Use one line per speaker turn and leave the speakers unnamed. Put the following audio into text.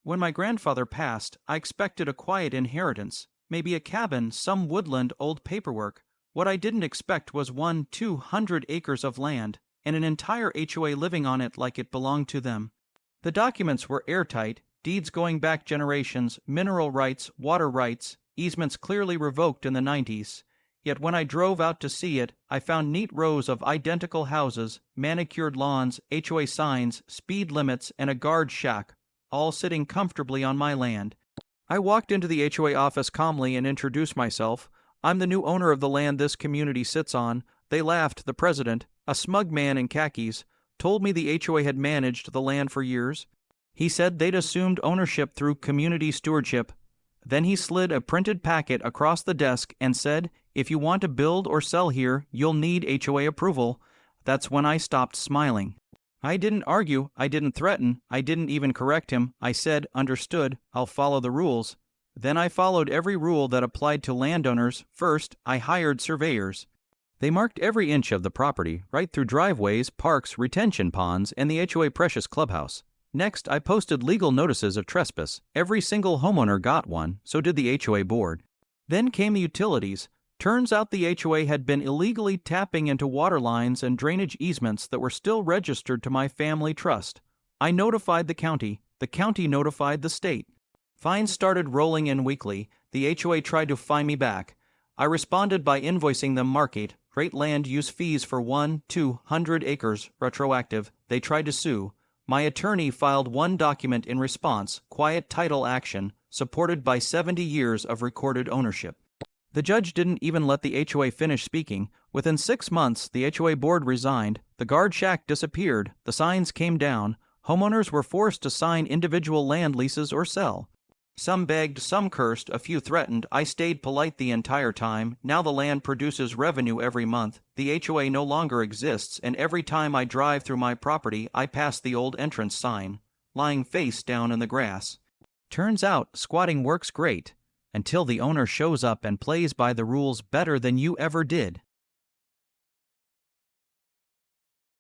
When my grandfather passed, I expected a quiet inheritance, maybe a cabin, some woodland, old paperwork. What I didn't expect was 200 acres of land, and an entire HOA living on it like it belonged to them. The documents were airtight, deeds going back generations, mineral rights, water rights, easements clearly revoked in the 90s. Yet when I drove out to see it, I found neat rows of identical houses, manicured lawns, HOA signs, speed limits, and a guard shack, all sitting comfortably on my land. I walked into the HOA office calmly and introduced myself. I'm the new owner of the land this community sits on. They laughed. The president, a smug man in khakis, told me the HOA had managed the land for years. He said they'd assumed ownership through community stewardship. Then he slid a printed packet across the desk and said, "If you want to build or sell here, you'll need HOA approval." That's when I stopped smiling. I didn't argue, I didn't threaten, I didn't even correct him. I said, "Understood, I'll follow the rules." Then I followed every rule that applied to landowners. First, I hired surveyors. They marked every inch of the property, right through driveways, parks, retention ponds, and the HOA precious clubhouse. Next, I posted legal notices of trespass. Every single homeowner got one, so did the HOA board. Then came the utilities. Turns out the HOA had been illegally tapping into water lines and drainage easements that were still registered to my family trust. I notified the county notified the state. Fines started rolling in weekly. The HOA tried to fine me back. I responded by invoicing them market rate land use fees for 200 acres, retroactive. They tried to sue. My attorney filed one document in response, quiet title action, supported by 70 years of recorded ownership. The judge didn't even let the HOA finish speaking. Within 6 months, the HOA board resigned, the guard shack disappeared, the signs came down, homeowners were forced to sign individual land leases or sell. Some begged, some cursed, a few threatened. I stayed polite the entire time. Now the land produces revenue every month. The HOA no longer exists, and every time I drive through my property, I pass the old entrance sign, lying face down in the grass. Turns out, squatting works great, until the owner shows up and plays by the rules better than you ever did.